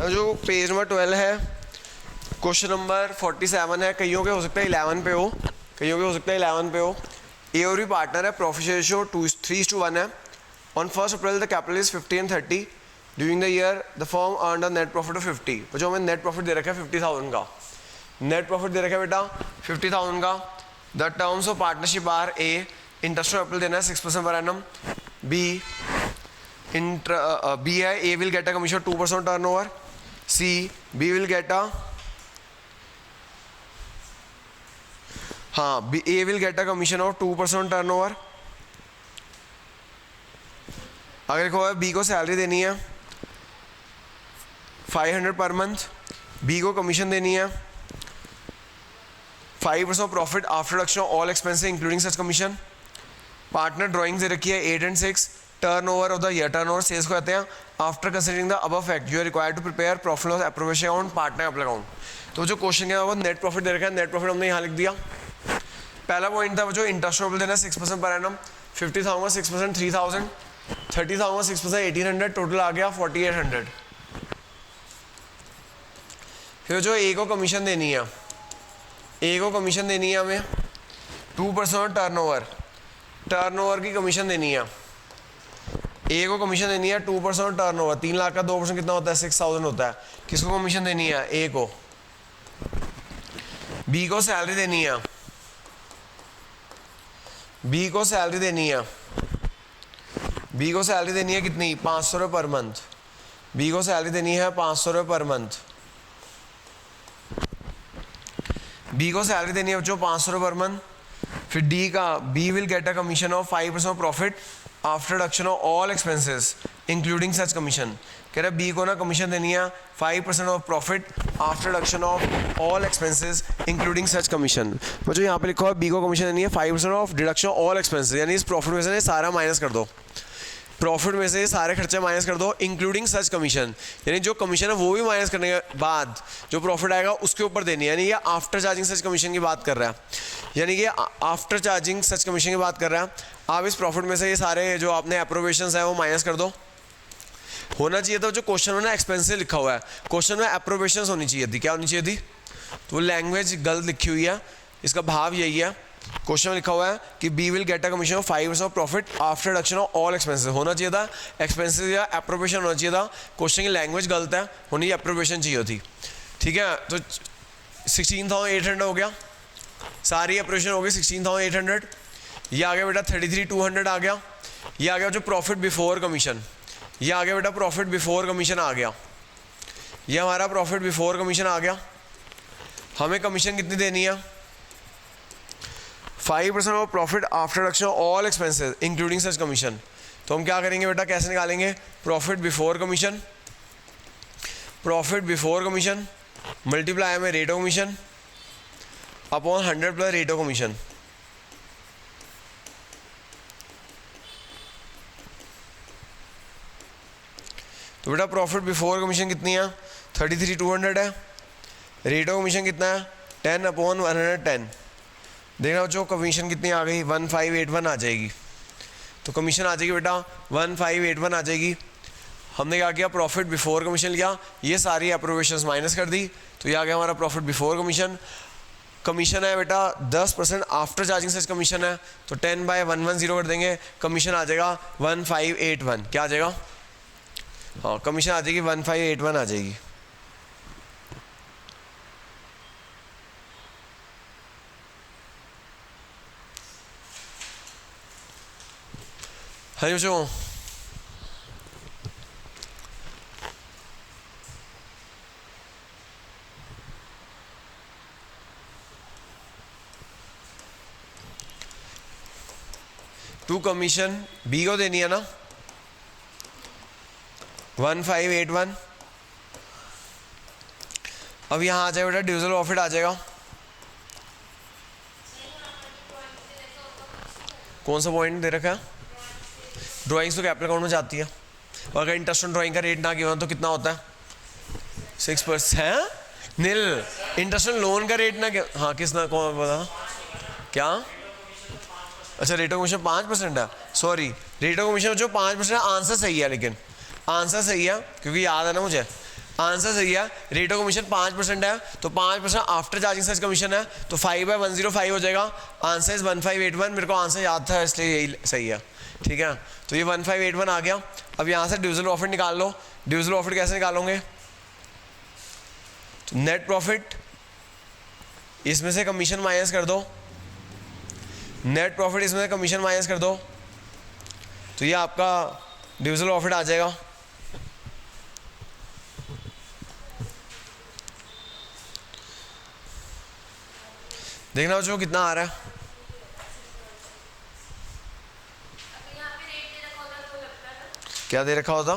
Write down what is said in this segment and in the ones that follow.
जो page number 12 है, question number 47 है। कईयों के हो सकता है 11 पे हो, कईयों के हो सकता है 11 पे हो। ए और बी पार्टनर है, प्रॉफिट रेशियो 3:1 है। On 1 April the capital is 50 and 30। During the year the firm earn a net profit of 50। तो जो हमें नेट प्रॉफिट दे रखा है 50,000 का, नेट प्रॉफिट दे रखा है बेटा 50,000 का। The terms of partnership are A, interest of capital देना है 6% पर एनम। बी बी है, A will get a commission 2% turnover. C B will get a A will get a commission of 2% turnover. अगर देखो B को salary देनी है 500 per month, B को commission देनी है 5% profit after deduction all expenses including such commission. Partner drawing से रखी है 8 and 6। Turnover of the year, turnover sales को कहते हैं। After considering the above fact you are required to prepare profit loss appropriation account, partner capital account. तो जो question है वो नेट प्रॉफिट दे रखा है, नेट प्रॉफिट हमने यहाँ लिख दिया। पहला पॉइंट था वो जो इंटरेस्ट ऑफ देना 6% पर एनम। 50,000 6% 3,000, 30,000 6% 1,800, टोटल आ गया 4,800। फिर जो ए को कमीशन देनी है, ए को कमीशन देनी है हमें 2% टर्नओवर, टर्नओवर की कमीशन देनी है। ए को कमीशन देनी है 2% टर्नओवर। 3 लाख का 2% कितना होता है? 6,000 होता है। किसको कमीशन देनी है? ए को। बी को सैलरी देनी है, बी को सैलरी देनी है, बी को सैलरी देनी है कितनी? 500 रुपये पर मंथ। बी को सैलरी देनी है 500 रुपये पर मंथ। बी को सैलरी देनी है बच्चों 500 रुपये पर मंथ। फिर डी का, B will get a commission of 5% profit after deduction of all expenses including such commission. कह रहा है बी को ना कमीशन देनी है 5% of profit after deduction of all expenses including such commission. बच्चों यहाँ पे लिखा है बी को कमीशन देनी है 5% of deduction of all expenses, यानी इस प्रॉफिट में से सारा माइनस कर दो, प्रॉफिट में से सारे खर्चे माइनस कर दो, इंक्लूडिंग सच कमीशन, यानी जो कमीशन है वो भी माइनस करने के बाद जो प्रॉफिट आएगा उसके ऊपर देनी है। यानी ये आफ्टर चार्जिंग सच कमीशन की बात कर रहा है, यानी कि आफ्टर चार्जिंग सच कमीशन की बात कर रहा है। आप इस प्रॉफिट में से ये सारे जो आपने अप्रोवेशन है वो माइनस कर दो। होना चाहिए था जो क्वेश्चन में ना एक्सपेंसिव लिखा हुआ है, क्वेश्चन में अप्रोवेशन होनी चाहिए थी। क्या होनी चाहिए थी? तो वो लैंग्वेज गलत लिखी हुई है, इसका भाव यही है। क्वेश्चन में लिखा हुआ है कि B will get a commission of 5% of profit after deduction of all expenses. होना चाहिए था एक्सपेंसेस या अप्रोवेशन होना चाहिए था। क्वेश्चन की लैंग्वेज गलत है, होनी अप्रोवेशन चाहिए थी। ठीक है, तो 16,800 हो गया, सारी अप्रोवेशन हो गई 16,800। ये आ गया बेटा 33,200 आ गया। ये आ गया जो प्रॉफिट बिफोर कमीशन, ये आ गया बेटा प्रॉफिट बिफोर कमीशन आ गया। ये हमारा प्रॉफिट बिफोर कमीशन आ गया। हमें कमीशन कितनी देनी है? 5% of profit after deduction of all expenses including such commission. तो हम क्या करेंगे बेटा, कैसे निकालेंगे? Profit before commission, profit before commission multiply में rate of commission upon 100 plus rate of commission. तो बेटा प्रॉफिट बिफोर कमीशन कितनी है? 33,200 है। रेट ऑफ कमीशन कितना है? 10 अपॉन 110। देखना जो कमीशन कितनी आ गई? 1581 आ जाएगी। तो कमीशन आ जाएगी बेटा 1581 आ जाएगी। हमने क्या किया? प्रॉफिट बिफोर कमीशन लिया, ये सारी अप्रोवेशंस माइनस कर दी, तो ये आ गया हमारा प्रॉफिट बिफोर कमीशन। कमीशन है बेटा 10% आफ्टर चार्जिंग सच कमीशन है, तो 10/110 कर देंगे, कमीशन आ जाएगा 1581। क्या आ जाएगा? हाँ, कमीशन आ जाएगी 1581 आ जाएगी। हाँ जी बच्चों, टू कमीशन बी को देनी है ना 1581। अब यहाँ आ जाएगा बेटा डिविजन प्रॉफिट आ जाएगा। कौन सा पॉइंट दे रखा है? ड्राइंग्स तो कैपिटल अकाउंट में जाती है, और अगर इंटरेस्ट ऑन ड्राइंग का रेट ना गिवन तो कितना होता है? 6% है नील। इंटरेस्ट ऑन लोन का रेट ना हाँ किसना कौन बता क्या? अच्छा रेट ऑफ कमीशन 5% है, सॉरी रेट ऑफ कमीशन जो 5% आंसर सही है, लेकिन आंसर सही है क्योंकि याद है ना मुझे आंसर सही है। रेट ऑफ कमीशन 5% है, तो 5% आफ्टर चार्जिंग सर्च कमीशन है, तो 5/105 हो जाएगा। Answer is 1581। मेरे को आंसर याद था इसलिए यही सही है, ठीक है। तो ये 1581 आ गया। अब यहाँ से डिविजिबल प्रॉफिट निकाल लो। डिविजिबल प्रॉफिट कैसे निकालोगे? तो नेट प्रॉफिट, इसमें से कमीशन माइनस कर दो, नेट प्रॉफिट इसमें से कमीशन माइनस कर दो, तो ये आपका डिविजिबल प्रॉफिट आ जाएगा। देखना बच्चों कितना आ रहा है। क्या दे रखा होता?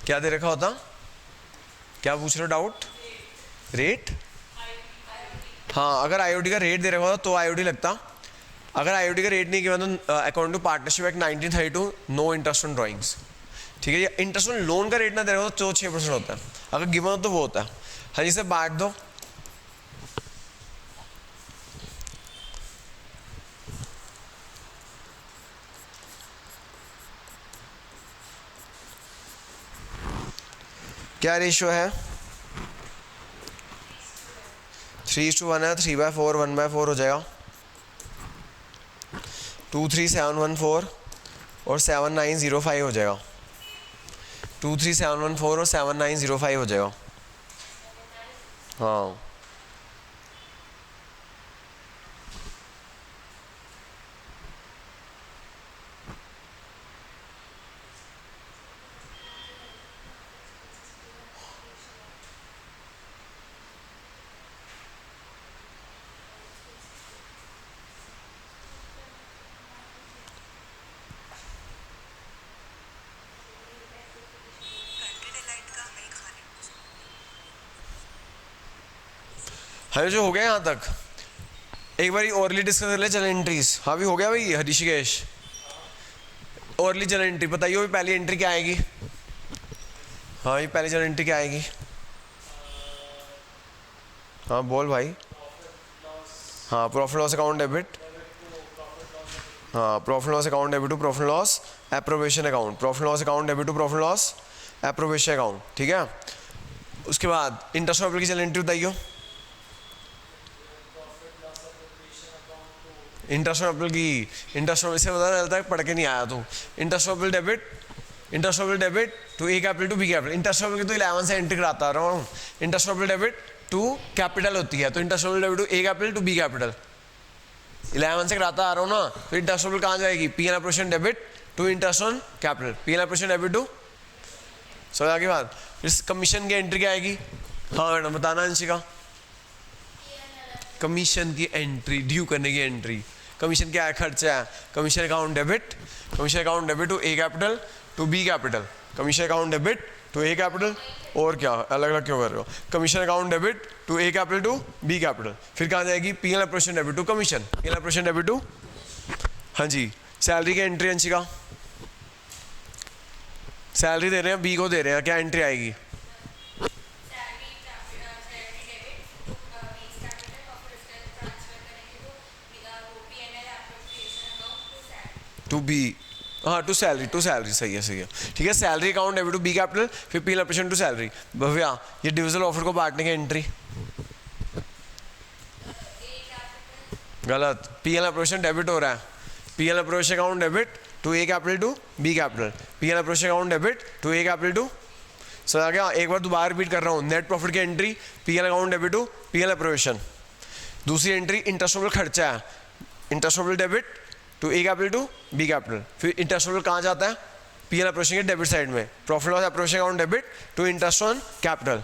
क्या दे रखा होता? क्या पूछ रहे हो डाउट? रेट? हाँ, अगर आईओडी का रेट दे रखा होता तो आईओडी लगता। अगर आईओडी का रेट नहीं किया तो according to partnership act 1932 no interest on drawings, ठीक है। ये इंटरेस्ट ऑन लोन का रेट ना दे रखा तो 6% होता है। अगर गिवन हो तो वो होता है। हाँ जी, से बांट दो। क्या रेशियो है? 3:1 है। 3/4 1/4 हो जाएगा। 23714 और 7905 हो जाएगा। 23714 और 7905 हो जाएगा। हाँ, हमें जो हो गया यहाँ तक, एक बार ओरली डिस्कस कर ले चल एंट्रीज। हाँ भी हो गया भाई ऋषिकेश। ओरली जनरल एंट्री बताइए, भी पहली एंट्री क्या आएगी? हाँ, ये पहली जनरल एंट्री क्या आएगी? हाँ बोल भाई। हाँ, प्रॉफिट लॉस अकाउंट डेबिट। हाँ, profit loss account debit to profit loss appropriation account. Profit loss account debit to profit loss appropriation account, ठीक है। उसके बाद इंटरेस्ट ऑफ एप्लीकेशन एंट्री बताइए। इंटरेस्ट ऑफ की इंटरेस्ट ऑफ, इससे पता चलता है पढ़ के नहीं आया तू। Interest of debit, interest of debit to A capital to B capital. Interest of की तो 11 से एंट्री कराता रहा हूँ। Interest of debit to capital होती है, तो interest of debit to A capital to B capital 11 से कराता आ रहा हूँ ना। तो इंटरेस्ट ऑफ कहाँ जाएगी? P N appropriation debit to interest on capital, P N appropriation debit to. समझ आगे बात। इस कमीशन की एंट्री क्या आएगी? हाँ मैडम बताना अंशिका। कमीशन की एंट्री, ड्यू करने की एंट्री। कमीशन क्या है? खर्चा है। Commission account debit, commission account debit to A capital to B capital. Commission account debit to A capital, और क्या अलग अलग क्यों कर रहे हो? Commission account debit to A capital to B capital. फिर कहाँ जाएगी? P L operation debit to commission, P L operation debit to. हाँ जी, सैलरी की एंट्री अंशिका। सैलरी दे रहे हैं, बी को दे रहे हैं, क्या एंट्री आएगी? टू बी, हाँ टू सैलरी, टू सैलरी, सही है सही है, ठीक है। Salary account debit to B capital, फिर P L operation to salary. Bhavya, ये डिविजिबल ऑफर को बांटने की एंट्री गलत। पी एल ऑपरेशन डेबिट हो रहा है, P L operation account debit to A capital to B capital, P L operation account debit to A capital to. समझ आ गया? एक बार दोबारा रिपीट कर रहा हूँ। नेट प्रॉफिट की entry P L account debit to P L appropriation. दूसरी एंट्री इंटरेस्ट खर्चा है, interest debit to A capital to B capital. फिर इंटरेस्ट कहाँ जाता है? पी एल ऑपरेशन के डेबिट साइड में, profit loss appropriation account debit to interest on capital.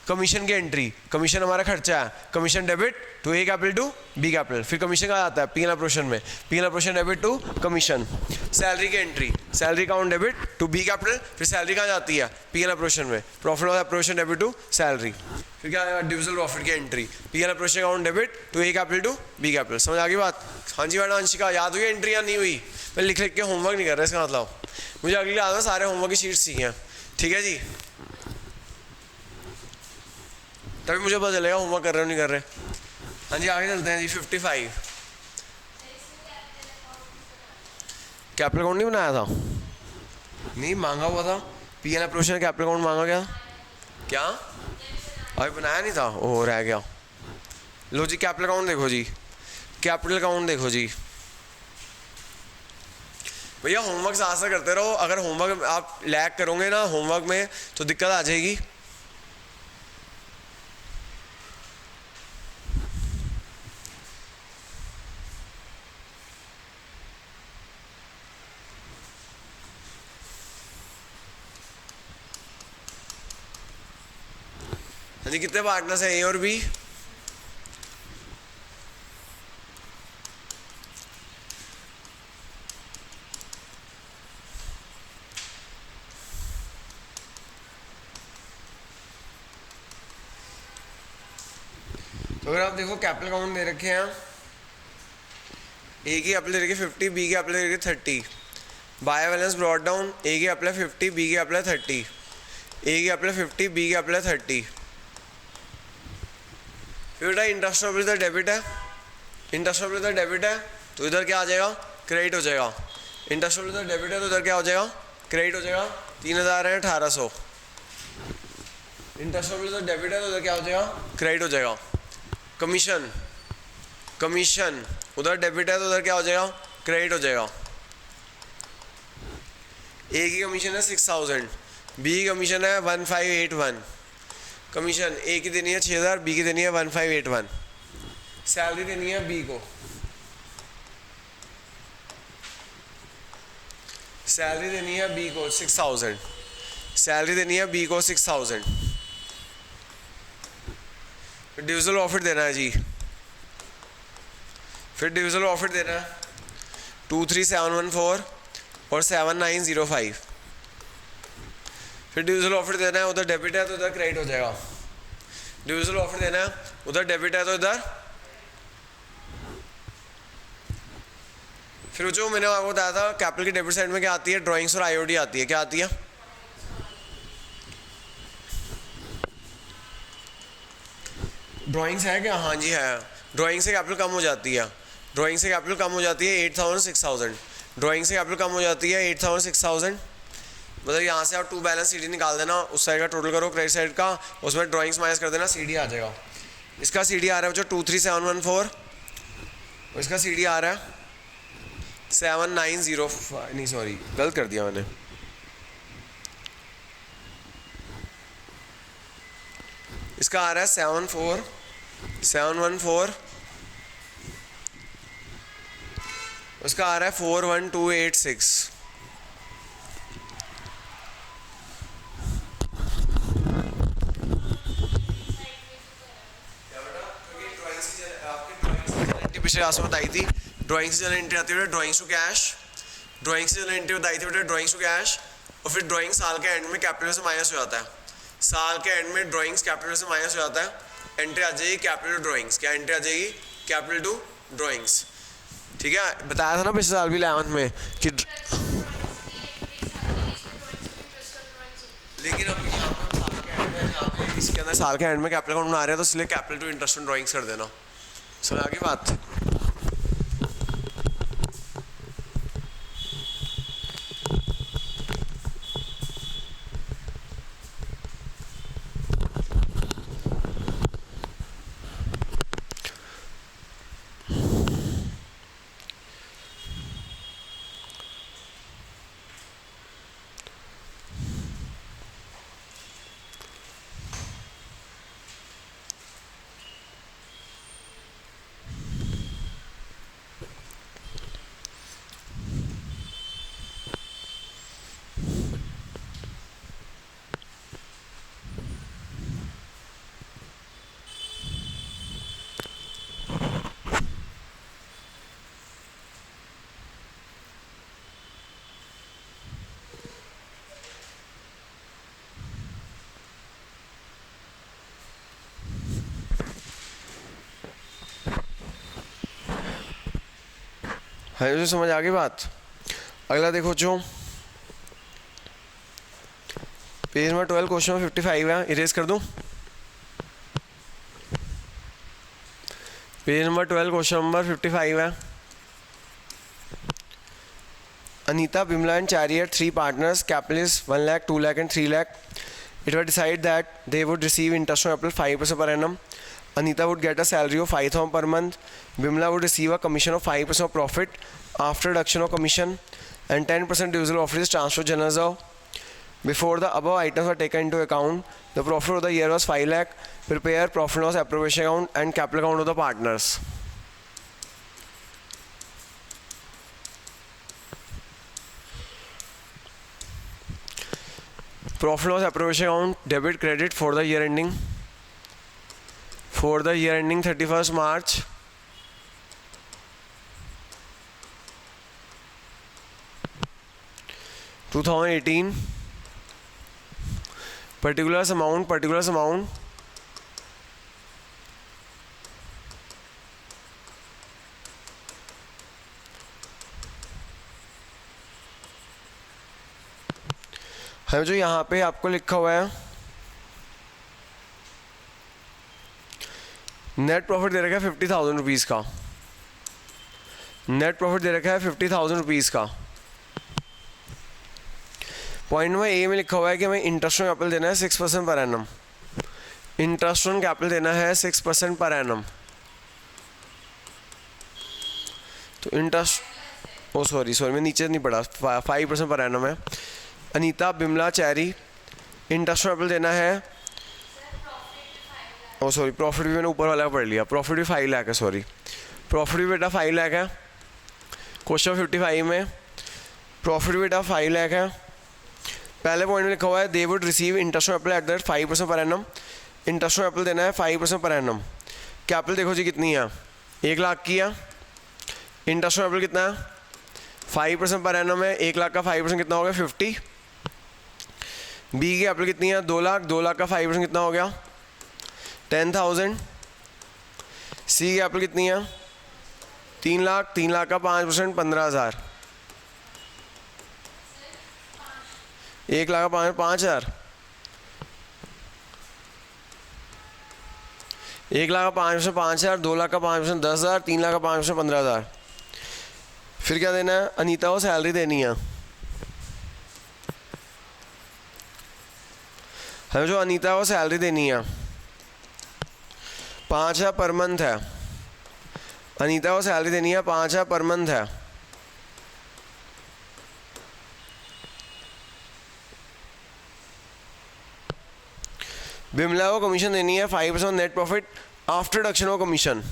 Commission की एंट्री, कमीशन हमारा खर्चा है, commission debit to A capital to B capital. फिर कमीशन कहाँ जाता है? पी एल ऑपरेशन में, P L operation debit to commission. Salary की entry, salary account debit to B capital, फिर सैलरी कहाँ जाती है? पी एल ऑपरेशन में, profit loss operation debit to salary. फिर क्या आएगा? डिविजिबल प्रॉफिट की entry, P L operation account debit to A capital to B capital. समझ आ गई बात? हाँ जी मैडम अंशिका, याद हुई एंट्री या नहीं हुई? मैं लिख लिख के होमवर्क नहीं कर रहा, इसका मतलब मुझे अगली याद है, सारे होमवर्क की शीट्स चाहिए, ठीक है जी। तभी मुझे पता चलेगा होमवर्क कर रहे हो नहीं कर रहे। हाँ जी आगे चलते हैं जी। 55 कैपिटल अकाउंट नहीं बनाया था? नहीं मांगा हुआ था, P L operation capital account मांगा गया। क्या अभी बनाया नहीं था, ओ रह गया। लो जी कैपिटल अकाउंट देखो जी, कैपिटल अकाउंट देखो जी भैया। होमवर्क साथ साथ करते रहो, अगर होमवर्क आप लैग करोगे ना होमवर्क में तो दिक्कत आ जाएगी। हाँ जी, कितने पार्टनर्स हैं ए और बी? तो अगर आप देखो कैपिटल अकाउंट दे रखे हैं, ए की कैपिटल दे रखी 50, बी की कैपिटल दे रखी 30। बाय बैलेंस ब्रॉट डाउन, ए की कैपिटल 50, बी की कैपिटल 30। ए की कैपिटल 50, बी की कैपिटल 30। फिर बेटा इंटरेस्ट ऑफ इधर डेबिट है, इंटरेस्ट ऑफ इधर डेबिट है तो इधर क्या आ जाएगा? क्रेडिट हो जाएगा। इंटरेस्ट ऑफ इधर डेबिट है तो इधर क्या हो जाएगा? क्रेडिट हो जाएगा। 3000 है 1800। इंटरेस्ट ऑफ इधर डेबिट है तो इधर क्या हो जाएगा? क्रेडिट हो जाएगा। कमीशन, कमीशन उधर डेबिट है तो उधर क्या हो जाएगा? क्रेडिट हो जाएगा। ए की कमीशन है 6000, बी की कमीशन है 1581। कमीशन ए की देनी है 6000, बी की देनी है 1581। सैलरी देनी है बी को, सैलरी देनी है बी को 6000, सैलरी देनी है बी को 6000। फिर डिविजल प्रॉफिट देना है जी, फिर डिविजल प्रॉफिट देना है 23714 और 7905। फिर डिविजल प्रॉफिट देना है, उधर डेबिट है तो उधर क्रेडिट हो जाएगा। डिविजल प्रॉफिट देना है, उधर डेबिट है तो इधर। फिर जो मैंने आपको बताया था कैपिटल की डेबिट साइड में क्या आती है? ड्राइंग्स और आईओडी आती है। क्या आती है? ड्राइंग्स है क्या? हाँ जी है। ड्राइंग से कैपिटल कम हो जाती है, ड्राइंग से कैपिटल कम हो जाती है 8000 6000। ड्राइंग से कैपिटल कम हो जाती है 8000 6000। मतलब यहाँ से आप टू बैलेंस सीडी निकाल देना, उस साइड का टोटल करो क्रेडिट साइड का, उसमें ड्राइंग्स माइनस कर देना, सीडी आ जाएगा। इसका सीडी आ रहा है जो 23714, इसका सीडी आ रहा है 7905। नहीं सॉरी गलत कर दिया मैंने, इसका आ रहा है 74714, उसका आ रहा है 41286। पिछले क्लास में बताई थी ड्राइंग से जनरल एंट्री आती है ड्राइंग्स टू कैश, ड्राइंग से जनरल एंट्री बताई थी बेटा ड्राइंग्स टू कैश। और फिर ड्राइंग साल के एंड में कैपिटल से माइनस हो जाता है, साल के एंड में ड्राइंग्स कैपिटल से माइनस हो जाता है, एंट्री आ जाएगी कैपिटल टू ड्राइंग्स। क्या एंट्री आ जाएगी? Capital to drawings. ठीक है, बताया था ना पिछले साल भी 11th में कि लेकिन अब यहाँ पर साल के एंड में, यहाँ पे इसके अंदर साल के एंड में कैपिटल अकाउंट बना रहे हैं तो इसलिए capital to interest on drawings कर देना। समझ आ गई बात? है जो समझ आ गई बात? अगला देखो जो पेज नंबर 12 क्वेश्चन नंबर 55 है, इरेज कर दूं। पेज नंबर 12 क्वेश्चन नंबर 55 है। Anita, Bimla and Chariot, 3 partners, capital is 1 lakh, 2 lakh and 3 lakh. it was decided that they would receive interest on capital 5% per annum. Anita would get a salary of 5,000 per month. Bimla would receive a commission of 5% of profit after deduction of commission, and 10% divisional offer is transferred to general reserve. Before the above items were taken into account, the profit of the year was 5 lakh. Prepare profit and loss appropriation account and capital account of the partners. Profit and loss appropriation account, debit credit for the year ending. For the year ending 31st March 2018, particulars amount है जो यहाँ पे आपको लिखा हुआ है, net profit दे रखा है 50,000 रुपीज़ का, नेट प्रॉफिट दे रखा है 50,000 रुपीज़ का। पॉइंट में ए में लिखा हुआ है कि हमें इंटरेस्ट ऑन कैपिटल देना है 6% per annum, interest on capital देना है 6% पर एनम। तो इंटरेस्ट सॉरी मैं नीचे नहीं पढ़ा, 5% पर एनम है। Anita, Bimla, Cherry, interest on capital देना है, सॉरी प्रॉफिट भी मैंने ऊपर वाला पढ़ लिया, प्रॉफिट भी 5 लाख है, सॉरी प्रॉफिट भी बेटा 5 लाख है। क्वेश्चन 55 में प्रॉफिट भी बेटा 5 लाख है। पहले पॉइंट में लिखा हुआ है they would receive interest on capital at the 5% per annum, interest on capital देना है 5% पर एनम। कैपिटल देखो जी कितनी है, 1 लाख की है, इंटरेस्ट ऑन कैपिटल कितना है 5% पर एनम है, 1 लाख का 5% कितना हो गया 50। बी की कैपिटल कितनी है 2 लाख, 2 लाख का 5% कितना हो गया 10,000। सी की कैपिटल कितनी है 3 लाख, 3 लाख का 5% 15,000, 1 लाख का 5,000, 1 लाख का 5% 5,000, 2 लाख का 5% 10,000, 3 लाख का 5% 15,000। फिर क्या देना है, अनीता को सैलरी देनी है, हमें जो अनीता को सैलरी देनी है 5,000 पर मंथ है, अनीता को सैलरी देनी है 5,000 पर मंथ है। बिमला को कमीशन देनी है 5% net profit after deduction of commission,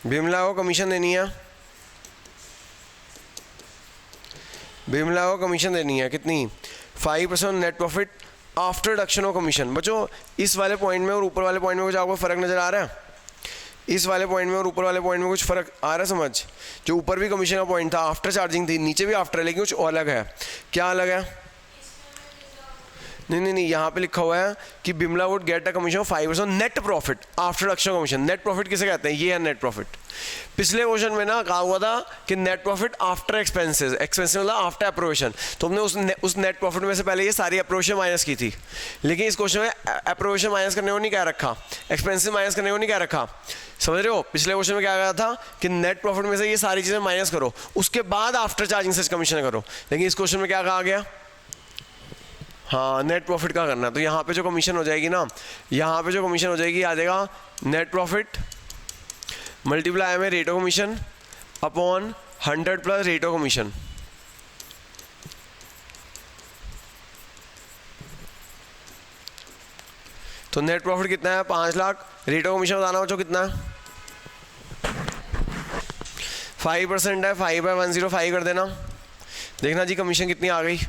Bimla को कमीशन देनी है, बिमला को कमीशन देनी है कितनी 5% net profit after deduction of commission. बच्चों इस वाले पॉइंट में और ऊपर वाले पॉइंट में कुछ आपको फ़र्क नज़र आ रहा है, इस वाले पॉइंट में और ऊपर वाले पॉइंट में कुछ फ़र्क आ रहा है समझ। जो ऊपर भी कमीशन का पॉइंट था आफ्टर चार्जिंग थी, नीचे भी आफ्टर है, लेकिन कुछ अलग है। क्या अलग है, नहीं यहाँ पे लिखा हुआ है कि Bimla would get a commission of 5% net profit after deduction commission. Net profit किसे कहते हैं, ये है नेट प्रॉफिट। पिछले क्वेश्चन में ना कहा हुआ था कि net profit after expenses, expenses मतलब आफ्टर अप्रोवेशन, तो हमने उस नेट प्रॉफिट में से पहले ये सारी अप्रोवेशन माइनस की थी। लेकिन इस क्वेश्चन में अप्रोवेशन माइनस करने को नहीं कह रखा, एक्सपेंसेस माइनस करने को नहीं कह रखा, समझ रहे हो। पिछले क्वेश्चन में क्या कहा था कि नेट प्रॉफिट में से ये सारी चीज़ें माइनस करो, उसके बाद आफ्टर चार्जिंग सच कमीशन करो। लेकिन इस क्वेश्चन में क्या कहा गया, हाँ नेट प्रॉफिट का करना। तो यहाँ पे जो कमीशन हो जाएगी ना, यहाँ पे जो कमीशन हो जाएगी आ जाएगा नेट प्रॉफिट मल्टीप्लाई में rate of commission upon 100 plus rate of commission. तो नेट प्रॉफिट कितना है 5 लाख, रेट ऑफ कमीशन बताना बच्चों कितना है 5% है, 5/105 कर देना। देखना जी कमीशन कितनी आ गई,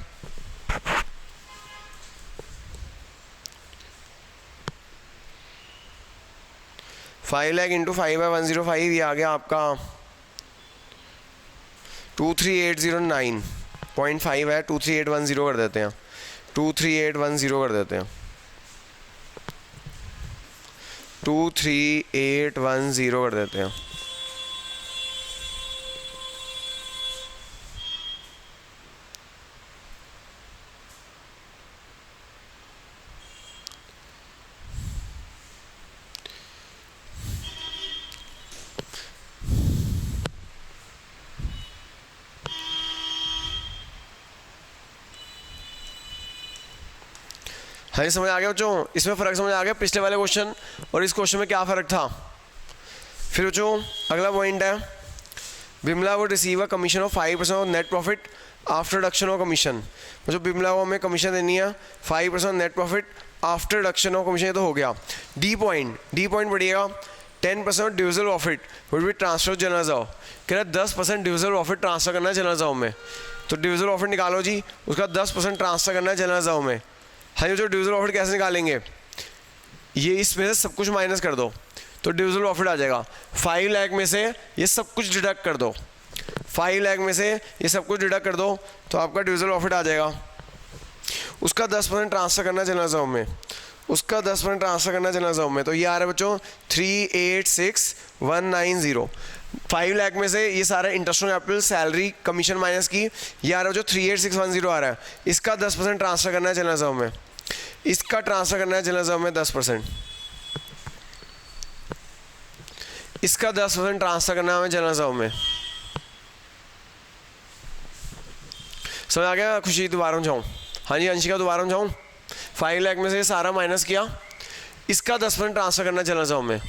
5 लाख इंटू 5/105, ये आ गया आपका 23,809.5 है, 23,810 कर देते हैं, 23,810 कर देते हैं, 23,810 कर देते हैं। हाँ ये समझ आ गया बच्चों, इसमें फ़र्क समझ आ गया पिछले वाले क्वेश्चन और इस क्वेश्चन में क्या फ़र्क था। फिर बच्चों अगला पॉइंट है, Bimla would receive a commission of 5% of net profit after deduction of commission. बच्चों बिमला को हमें कमीशन देनी है 5% net profit after deduction of commission, ये तो हो गया। डी पॉइंट बढ़िएगा, 10% divisible profit would be transfer general reserve. कह रहा है 10% डिविजिबल प्रॉफिट ट्रांसफर करना है जनरल रिजर्व में, तो डिविजिबल प्रॉफिट निकालो जी, उसका 10% ट्रांसफर करना है जनरल रिजर्व में। हाँ जो डिविजिबल प्रॉफिट कैसे निकालेंगे, ये इसमें से सब कुछ माइनस कर दो तो डिविजिबल प्रॉफिट आ जाएगा। 5 लाख में से ये सब कुछ डिडक्ट कर दो, 5 लाख में से ये सब कुछ डिडक्ट कर दो तो आपका डिविजिबल प्रॉफिट आ जाएगा। उसका 10% ट्रांसफर करना जनरल रिजर्व में, उसका 10% ट्रांसफर करना जनरल रिजर्व में, तो ये आ रहा है बच्चों 386,190। 5 लाख में से ये सारा interest on capital salary commission minus की, ये आ रहा है जो 386,110 आ रहा है, इसका 10% ट्रांसफर करना है जनरल रिजर्व में, इसका ट्रांसफर करना है जनरल रिजर्व में 10%, इसका 10% ट्रांसफर करना है हमें जनरल रिजर्व में। समझ आ गया खुशी? दोबारा जाऊँ? हाँ जी अंशिका दोबारा जाऊँ? 5 लाख में से सारा माइनस किया, इसका 10% ट्रांसफर करना जनरल रिजर्व में,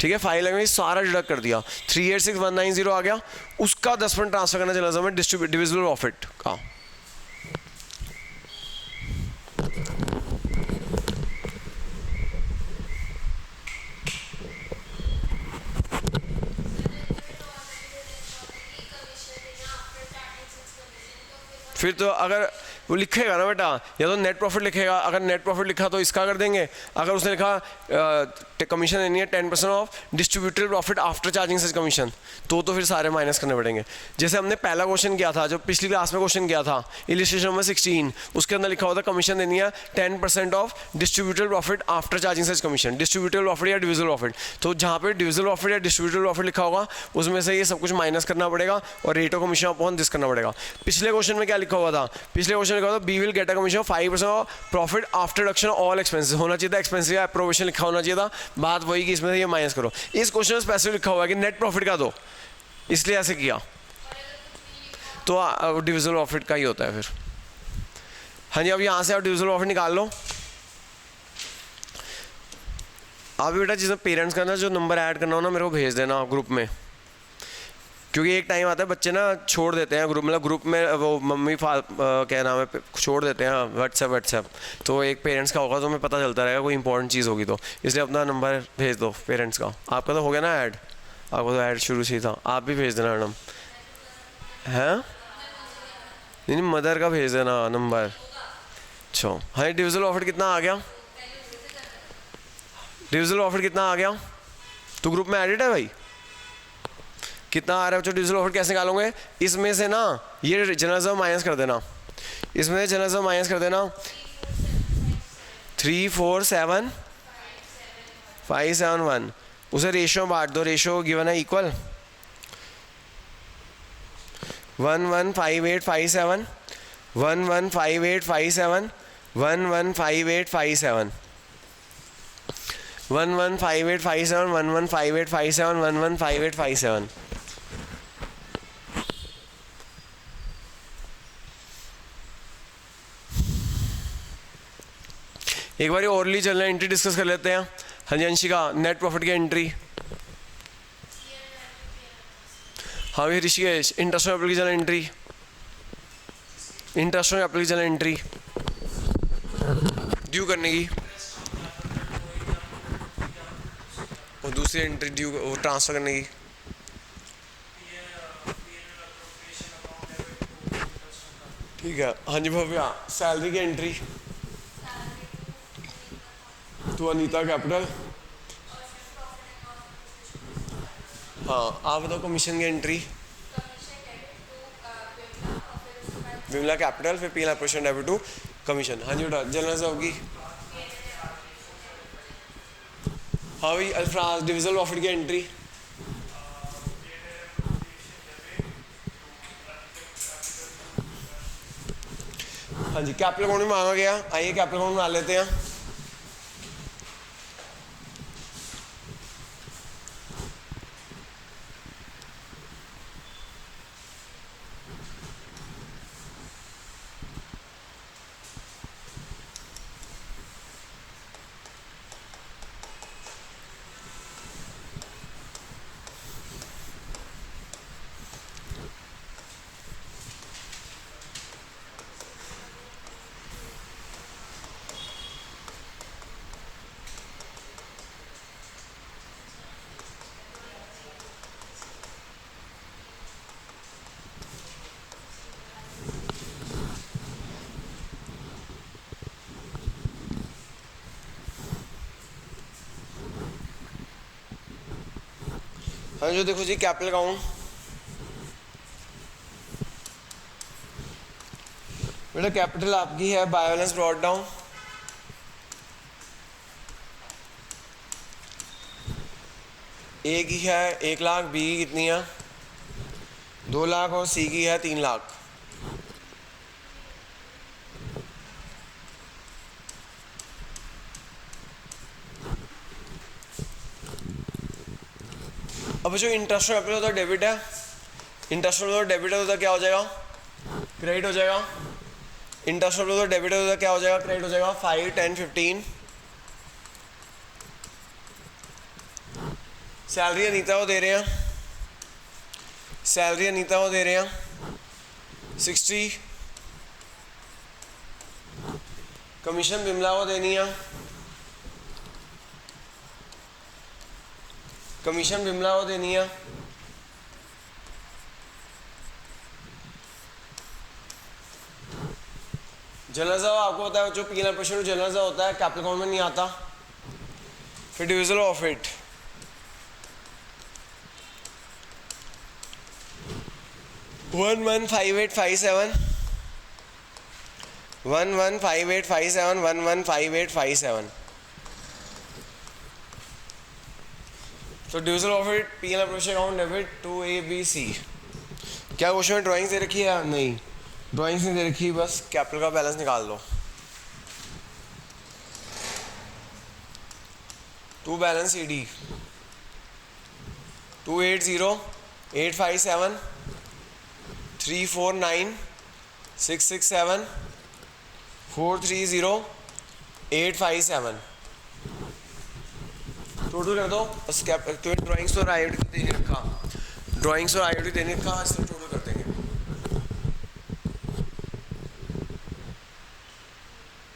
ठीक है। 5 लाख में सारा डिडक्ट कर दिया, 386,190 आ गया, उसका 10% ट्रांसफर करना जनरल रिजर्व में डिविजिबल प्रॉफिट का। फिर तो अगर वो लिखेगा ना बेटा, या तो नेट प्रॉफिट लिखेगा, अगर नेट प्रॉफिट लिखा तो इसका कर देंगे, अगर उसने लिखा कमीशन देनी है 10% of distributed profit after charging such commission, तो फिर सारे माइनस करने पड़ेंगे। जैसे हमने पहला क्वेश्चन किया था, जो पिछली क्लास में क्वेश्चन किया था इलिस्ट्रेशन नंबर 16, उसके अंदर लिखा हुआ था कमीशन देनी है 10% of distributed profit after charging such commission, distributed profit या डिविजिबल प्रॉफिट। तो जहाँ पे डिविजिबल प्रॉफिट या डिस्ट्रीब्यूटेड प्रॉफिट लिखा होगा उसमें से ये सब कुछ माइनस करना पड़ेगा और rate of commission upon this करना पड़ेगा। पिछले क्वेश्चन में क्या लिखा हुआ था, पिछले क्वेश्चन लिखा हुआ था B will get a commission of 5% of profit after deduction all expenses, होना चाहिए था एक्सपेंसिव अप्रोवेशन लिखा होना चाहिए था, बात वही कि इसमें से ये माइनस करो। इस क्वेश्चन में स्पेसिफिक लिखा हुआ है कि नेट प्रॉफिट का दो, इसलिए ऐसे किया, तो डिविजिबल प्रॉफिट का ही होता है फिर। हाँ जी अब यहाँ से आप डिविजिबल प्रॉफिट निकाल लो। आप बेटा जिसमें पेरेंट्स का ना जो नंबर ऐड करना हो ना मेरे को भेज देना ग्रुप में, क्योंकि एक टाइम आता है बच्चे ना छोड़ देते हैं ग्रुप, मतलब ग्रुप में वो मम्मी क्या नाम है छोड़ देते हैं व्हाट्सएप, तो एक पेरेंट्स का होगा तो हमें पता चलता रहेगा कोई इंपॉर्टेंट चीज़ होगी तो, इसलिए अपना नंबर भेज दो पेरेंट्स का। आपका तो हो गया ना ऐड, आपको तो ऐड शुरू से ही था, आप भी भेज देना मैडम। हैं नहीं मदर का भेज देना नंबर। अच्छा हाँ डिविजिबल प्रॉफिट कितना आ गया, डिविजिबल प्रॉफिट कितना आ गया, तो ग्रुप में एडिट है भाई, कितना आ रहा है बच्चों डिविजिबल प्रॉफिट कैसे निकालोगे, इसमें से ना ये जनरल रिजर्व माइनस कर देना, इसमें से जनरल रिजर्व माइनस कर देना 347,571, उसे रेशियो बांट दो, रेशियो गिवन है इक्वल 115857 115857 115857 115857 115857 115857। एक बार ओरली चलना एंट्री डिस्कस कर लेते हैं। हाँ जी अंशिका नेट प्रॉफिट की एंट्री। हाँ भाई ऋषिकेश इंटरेस्ट ऑन कैपिटल की चलना एंट्री, इंटरेस्ट ऑन कैपिटल की चलना एंट्री ड्यू करने की, और दूसरी एंट्री ड्यू वो ट्रांसफर करने की। ठीक है हाँ जी भव्या सैलरी की एंट्री तो अनीता कैपिटल। हाँ आप बताओ कमीशन की एंट्री, विमला कैपिटल फिर P L appropriation debit to commission. हाँ जी बेटा जनरल से होगी। हाँ भाई अल्फ्राज डिविजिबल प्रॉफिट की एंट्री, हाँ जी कैपिटल अकाउंट में मांगा गया, आइए कैपिटल अकाउंट बना लेते हैं। हाँ जो देखो जी कैपिटल अकाउंट, बेटा कैपिटल आपकी है बाय बैलेंस ब्रॉट डाउन, ए की है 1 लाख, बी की कितनी है 2 लाख और सी की है 3 लाख। अब जो इंटरेस्ट कैपिटल होता है डेबिट है, इंटरेस्ट होता है डेबिट होता है क्या हो जाएगा क्रेडिट हो जाएगा, इंटरेस्ट होता है डेबिट होता है क्या हो जाएगा क्रेडिट हो जाएगा 5, 10, 15। सैलरी अनीता को दे रहे हैं, सैलरी अनीता को दे रहे हैं 60, कमीशन बिमला को देनी है, कमीशन बिमला को देनी है, जनरल साहब आपको पता है जो P&L जनरल साहब होता है कैपिटल अकाउंट में नहीं आता, फिर डिविजन ऑफ इट 115857 115857 115857। तो division of it P&L account debit to A B C। क्या क्वेश्चन में ड्राइंग्स दे रखी है? नहीं, ड्राइंग्स नहीं दे रखी, बस कैपिटल का बैलेंस निकाल दो। टू बैलेंस ED 280857 349 667 430 857 टोटल कर दो बस। ड्राइंग्स और IOD देने रखा, ड्राइंग्स और IOD देने रखा,